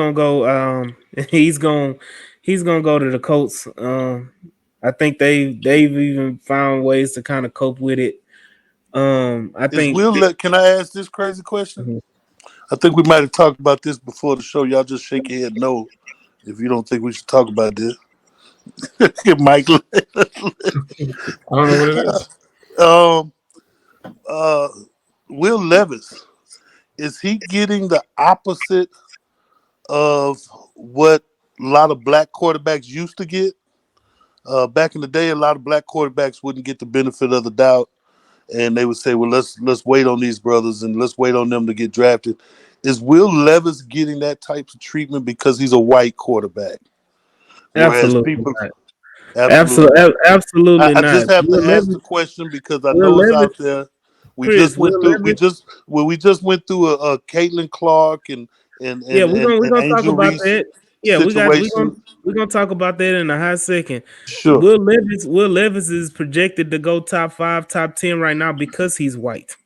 gonna go to the Colts. I think they've even found ways to kind of cope with it. I Is think. Will? Can I ask this crazy question? Mhm. I think we might have talked about this before the show. Y'all just shake your head no if you don't think we should talk about this. Michael. I don't know what it is. um, uh, Will Levis, is he getting the opposite of what a lot of black quarterbacks used to get? Back in the day, a lot of black quarterbacks wouldn't get the benefit of the doubt, and they would say, "Well, let's wait on these brothers and let's wait on them to get drafted." Is Will Levis getting that type of treatment because he's a white quarterback? Whereas Absolutely people, not. absolutely Absolutely, not. absolutely I not. just have to ask the question because I Will know it's Levis, out there. We just Chris, went Will through. Levis. We just went through a Caitlin Clark and Yeah, and and, we're and gonna talk Angel about Reese that. Yeah, situation. we're gonna talk about that in a hot second. Sure, Will Levis is projected to go top 5, top 10 right now because he's white.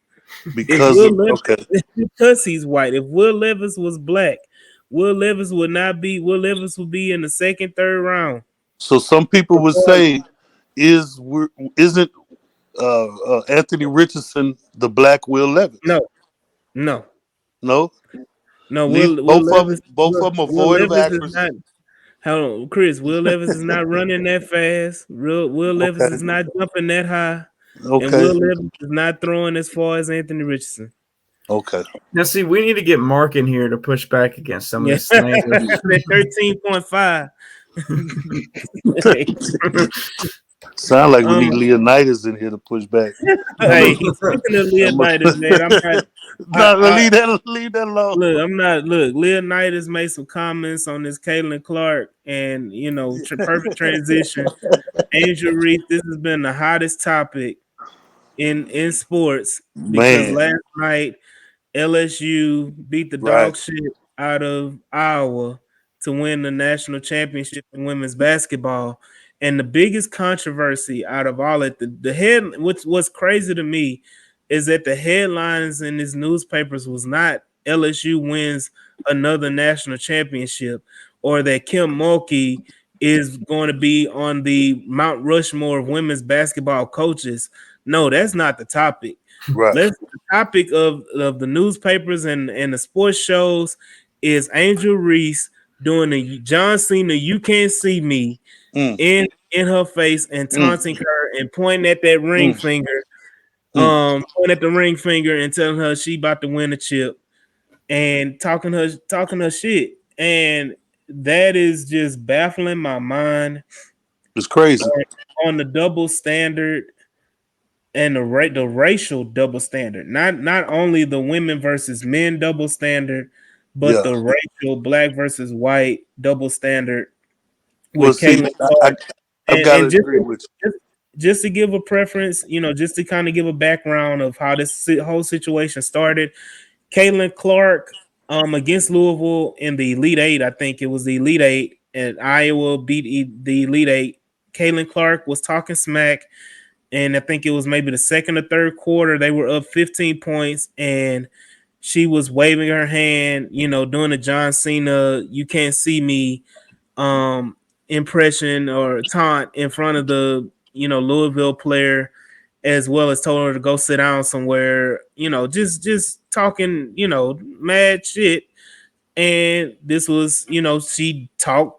If because of okay. because he's white. If Will Levis was black, Will Levis would not be. Will Levis would be in the second, third round. So some people would say, isn't Anthony Richardson the black Will Levis? No, no, No, no. neither. Both of them are Will void of Levis is accuracy. not. Hold on, Chris. Will Levis is not running that fast. Will Levis Okay, is not jumping that high, and okay, Will Levis is not throwing as far as Anthony Richardson. okay. Now, see, we need to get Mark in here to push back against some of Yeah, this slander. that 13.5. Hey, Sound like we need um, Leonidas in here to push back. I'm hey, a, speaking of I'm Leonidas, man, I'm not. a, no, I leave that alone. look. I'm not. Look, Leonidas made some comments on this Caitlin Clark, and perfect transition. Angel Reese. This has been the hottest topic in sports because Man, last night LSU beat the right, dog shit out of Iowa to win the national championship in women's basketball. And the biggest controversy out of all it, the head, which was crazy to me, is that the headlines in these newspapers was not LSU wins another national championship or that Kim Mulkey is going to be on the Mount Rushmore of women's basketball coaches. No, that's not the topic. right. Let's The topic of the newspapers and the sports shows is Angel Reese doing the John Cena "You Can't See Me" Mm, in her face and mm, taunting her and pointing at that ring mm, finger, mm. pointing at the ring finger and telling her she about to win a chip and talking her shit. And that is just baffling my mind It's crazy. on the double standard and the racial double standard. Not only the women versus men double standard, but Yeah. the racial black versus white double standard Well, with see, Caitlin Clark. I've got to And agree with just, just to give a preference, just to kind of give a background of how this whole situation started. Caitlin Clark against Louisville in the Elite Eight. I think it was the Elite Eight, and Iowa beat the Elite Eight. Caitlin Clark was talking smack, and I think it was maybe the second or third quarter. They were up 15 points, and she was waving her hand, doing the John Cena "You Can't See Me," um, impression or taunt in front of the Louisville player, as well as told her to go sit down somewhere. Just talking mad shit. And this was she talked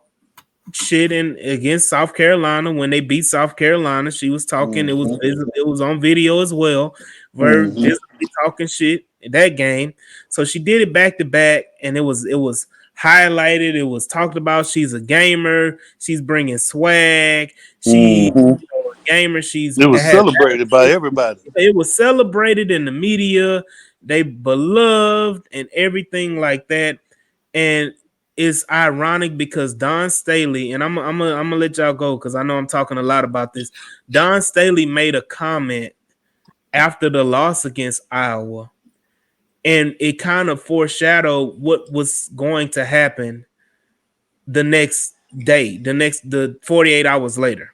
shit in against South Carolina when they beat South Carolina. She was talking. Mm-hmm. It was on video as well. Mm-hmm. Visibly talking shit in that game. So she did it back to back, and it was highlighted. It was talked about. She's a gamer. She's bringing swag. She Mm-hmm. a gamer. She's It was has celebrated by everybody. it was celebrated in the media. They beloved and everything like that. And it's ironic because Don Staley, and I'm gonna let y'all go because I know I'm talking a lot about this. Don Staley made a comment after the loss against Iowa, and it kind of foreshadowed what was going to happen the next day, the 48 hours later.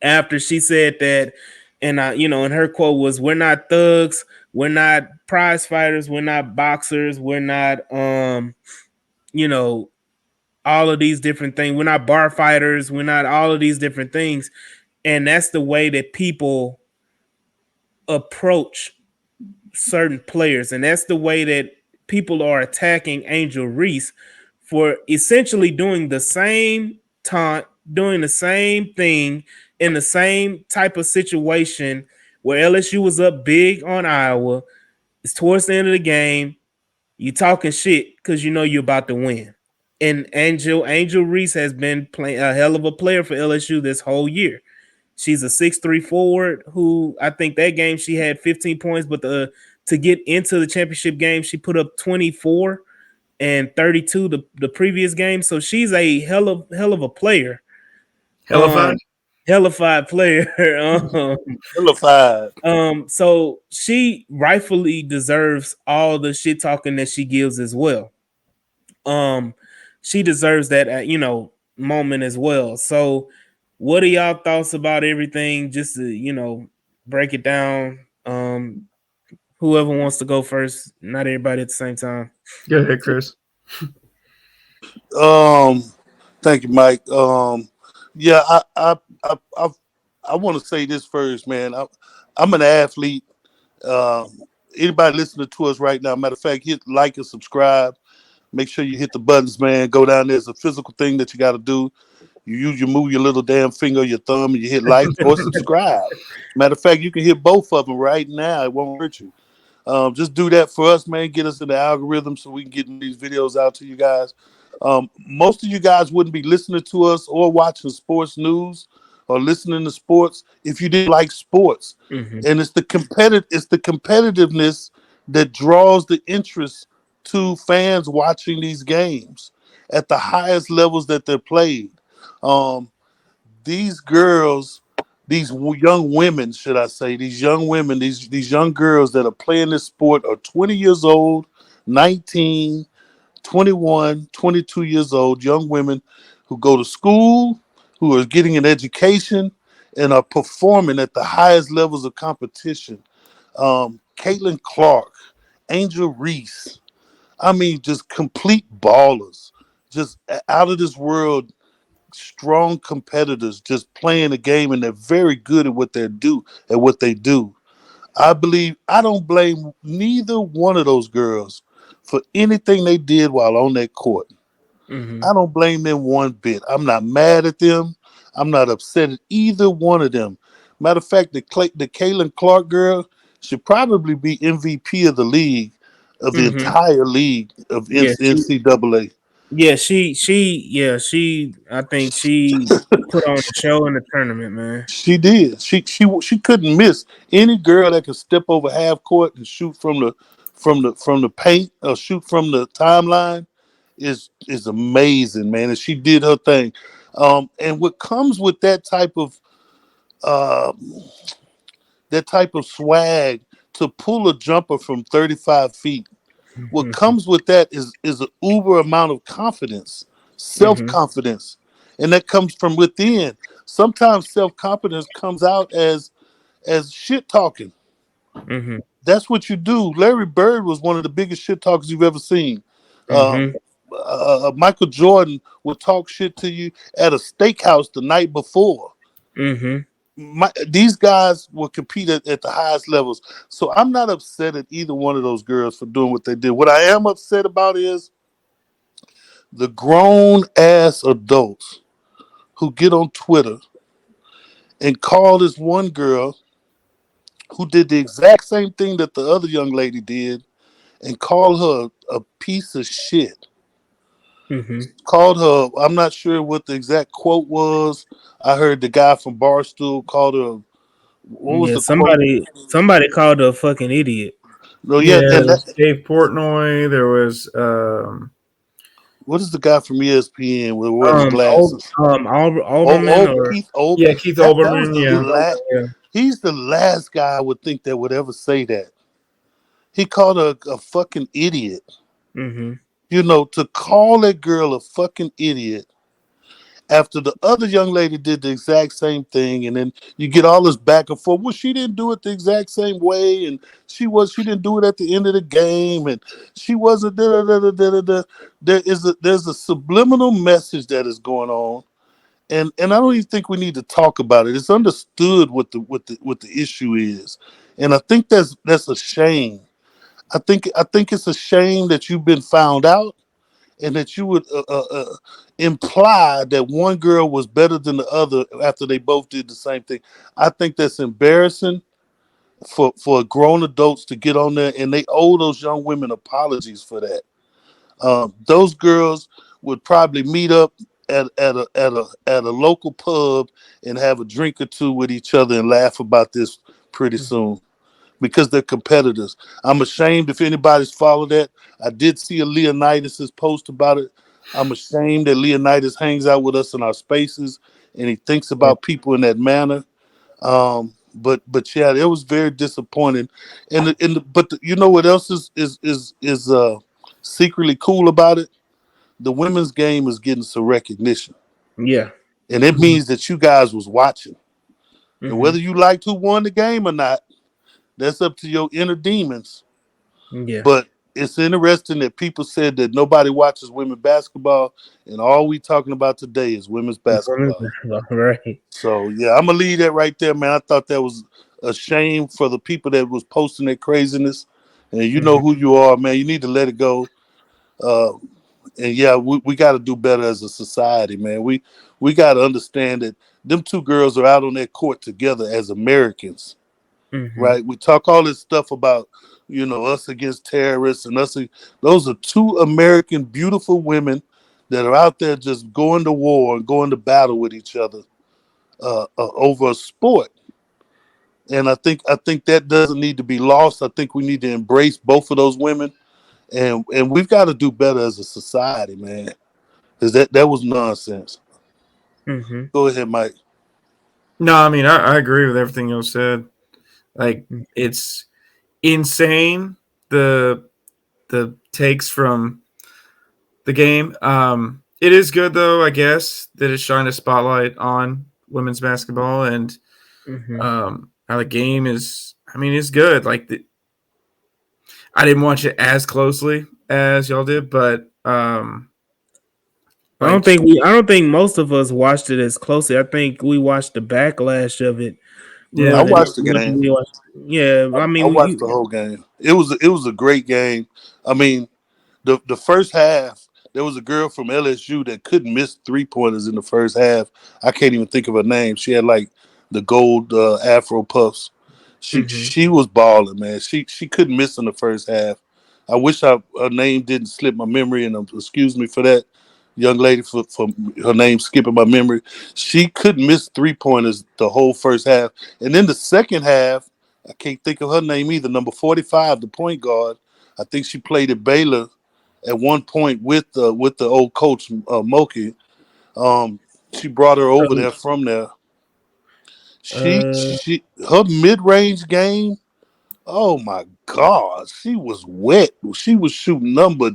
After she said that, and and her quote was, "We're not thugs, we're not prize fighters, we're not boxers, we're not you know, all of these different things. We're not bar fighters. We're not all of these different things." And that's the way that people approach certain players. And that's the way that people are attacking Angel Reese for essentially doing the same taunt, doing the same thing in the same type of situation where LSU was up big on Iowa. It's towards the end of the game. You talking shit because you know you're about to win. And Angel Reese has been playing a hell of a player for LSU this whole year. She's a 6'3" forward who I think that game she had 15 points, but to get into the championship game, she put up 24 and 32 the previous game. So she's a hell of a player. Hellified. Um Hellified player. Vilified. So she rightfully deserves all the shit talking that she gives as well. um she deserves that moment as well. So what are y'all thoughts about everything, just to break it down? Whoever wants to go first, not everybody at the same time. Go ahead, Chris. Um, Thank you, Mike. Yeah, I, I want to say this first, man. I'm an athlete. Um, Anybody listening to us right now, matter of fact, hit like and subscribe. Make sure you hit the buttons, man. Go down there. It's a physical thing that you got to do. You move your little damn finger, your thumb, and you hit like or subscribe. Matter of fact, you can hit both of them right now. It won't hurt you. Just do that for us, man. Get us in the algorithm so we can get these videos out to you guys. Most of you guys wouldn't be listening to us or watching sports news or listening to sports if you didn't like sports. Hmm. And it's the competitiveness that draws the interest to fans watching these games at the highest levels that they're played. Um, these girls, these young women, should I say, these young women, these young girls that are playing this sport are 20 years old, 19, 21, 22 years old, young women who go to school, who are getting an education, and are performing at the highest levels of competition. Caitlin Clark, Angel Reese, I mean, just complete ballers, just out of this world strong competitors just playing the game, and they're very good at what they do. I don't blame neither one of those girls for anything they did while on that court. Hmm. I don't blame them one bit. I'm not mad at them. I'm not upset at either one of them. Matter of fact, the Kaylin Clark girl should probably be MVP of the league, of the Hmm. entire league of Yeah, NCAA. she I think she put on the show in the tournament, man. She did. She couldn't miss any girl that could step over half court and shoot from the paint or shoot from the timeline is amazing, man. And she did her thing. And what comes with uh, that type of swag to pull a jumper from 35 feet, what comes with that is an uber amount of confidence, self Hmm. confidence, and that comes from within. Sometimes self confidence comes out as shit talking. Hmm. That's what you do. Larry Bird was one of the biggest shit talkers you've ever seen. Uh, Hmm. Michael Jordan would talk shit to you at a steakhouse the night before. Mm-hmm. These guys will compete at the highest levels. So I'm not upset at either one of those girls for doing what they did. What I am upset about is the grown ass adults who get on Twitter and call this one girl who did the exact same thing that the other young lady did and call her a piece of shit. Mm-hmm. Called her, I'm not sure what the exact quote was. I heard the guy from Barstool called her, what was Yeah, the quote? somebody called her a fucking idiot. No, Yeah, yeah, there and that, was Dave Portnoy. There was what is the guy from ESPN with wear the Ol- glasses? Alberman or Keith Old. yeah, Keith That was Olbermann. the Yeah, Keith last. Olbermann, yeah. He's the last guy I would think that would ever say that. He called her a fucking idiot. Mm-hmm. You know, to call that girl a fucking idiot after the other young lady did the exact same thing, and then you get all this back and forth. Well, she didn't do it the exact same way, and she didn't do it at the end of the game, and she wasn't da da da da da da. There's a subliminal message that is going on, and I don't even think we need to talk about it. It's understood what the issue is, and I think that's a shame. I think it's a shame that you've been found out and that you would imply that one girl was better than the other after they both did the same thing. I think that's embarrassing for grown adults to get on there, and they owe those young women apologies for that. Those girls would probably meet up at a local pub and have a drink or two with each other and laugh about this pretty soon because they're competitors. I'm ashamed if anybody's followed that. I did see a Leonidas's post about it. I'm ashamed that Leonidas hangs out with us in our spaces and he thinks Yeah. about people in that manner. But yeah, it was very disappointing. You know what else is secretly cool about it? The women's game is getting some recognition, Yeah. and it means that you guys was watching. And Mm-hmm. whether you liked who won the game or not, that's up to your inner demons. Yeah. But it's interesting that people said that nobody watches women basketball, and all we talking about today is women's basketball. Right. So yeah, I'm gonna leave that right there, man. I thought that was a shame for the people that was posting that craziness. And you know Mm-hmm. who you are, man. You need to let it go. Uh, and yeah, we got to do better as a society, man. We got to understand that them two girls are out on that court together as Americans, Mm-hmm. right? We talk all this stuff about, us against terrorists and us. Those are two American beautiful women that are out there just going to war and going to battle with each other over a sport. And I think that doesn't need to be lost. I think we need to embrace both of those women, and we've got to do better as a society, man. Because that was nonsense. Mm-hmm. Go ahead, Mike. no, I mean I agree with everything you said. Like it's insane the takes from the game. It is good though, I guess, that it shined a spotlight on women's basketball and Mm-hmm. how the game is. I mean, it's good. I didn't watch it as closely as y'all did, but like I don't think most of us watched it as closely. I think we watched the backlash of it yeah, I more than watched the game. we watched. Yeah, I I mean, watched the whole game. It was a great game. I mean, the first half, there was a girl from LSU that couldn't miss 3 pointers in the first half. I can't even think of her name. She had like the gold Afro puffs. She mm-hmm. she was balling, man. She couldn't miss in the first half. I wish her name didn't slip my memory, and excuse me for that, young lady, for her name skipping my memory. She couldn't miss 3 pointers the whole first half, and then the second half, I can't think of her name either. Number 45, the point guard. I think she played at Baylor at one point with the old coach Moki. Um, she brought her over there from there. Uh, Her mid range game. Oh my God, she was wet. She was shooting number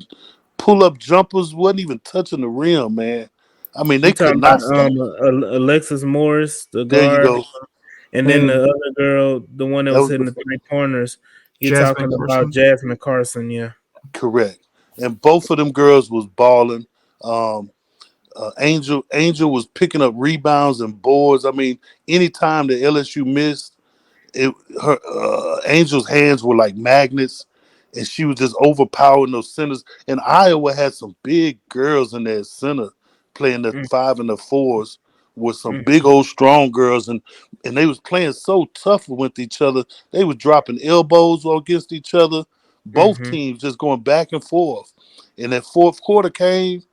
pull up jumpers, wasn't even touching the rim, man. I mean, you they could talking about not stop. Alexis Morris, the There you guard, go. and then the and other girl, the one that That was was hitting the 3 pointers. You're Jasmine talking about Carson. Jasmine Carson, yeah. correct. and both of them girls was balling. Um, Angel was picking up rebounds and boards. I mean, anytime the LSU missed, it her Angel's hands were like magnets, and she was just overpowering those centers. And Iowa had some big girls in their center playing the Mm, five and the fours with some mm, big old strong girls, and they was playing so tough with each other. They was dropping elbows against each other. Both mm-hmm. teams just going back and forth. And that fourth quarter came,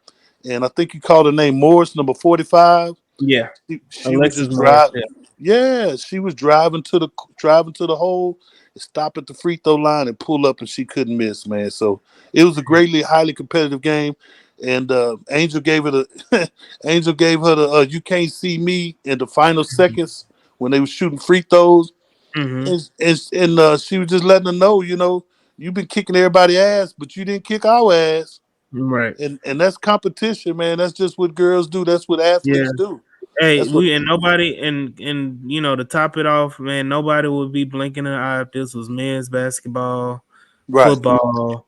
and I think you called her name Morris, number 45. Yeah, She was Alexis just Morris. driving. Yeah. Yeah, she was driving to the hole, stop at the free throw line and pull up, and she couldn't miss, man. So it was a greatly highly competitive game, and Angel gave it a Angel gave her the "you can't see me" in the final seconds when they were shooting free throws, Mm-hmm. and she was just letting her know, you've been kicking everybody ass, but you didn't kick our ass, Right. and that's competition, man. That's just what girls do. That's what Yeah. athletes do. Hey, That's what we and nobody and to top it off, man, nobody would be blinking an eye if this was men's basketball, right. football,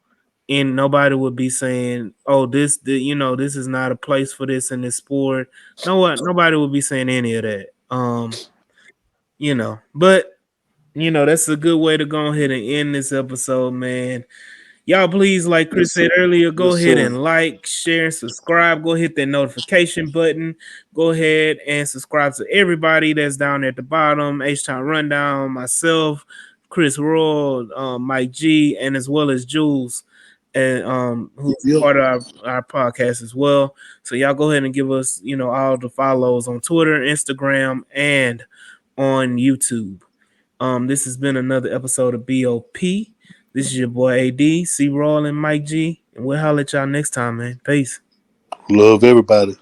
and nobody would be saying, "Oh, this is not a place for this in this sport." No what? Nobody would be saying any of that. But that's a good way to go ahead and end this episode, man. Y'all, please, like Chris Yes, sir. said earlier, go Yes, ahead sir. and like, share, and subscribe. Go hit that notification button. Go ahead and subscribe to everybody that's down at the bottom. H Town Rundown, myself, Chris Royal, Mike G, and as well as Jules, and who's Yep. part of our podcast as well. So y'all go ahead and give us, all the follows on Twitter, Instagram, and on YouTube. This has been another episode of BOP. This is your boy AD, C Roll, and Mike G. And we'll holler at y'all next time, man. Peace. Love everybody.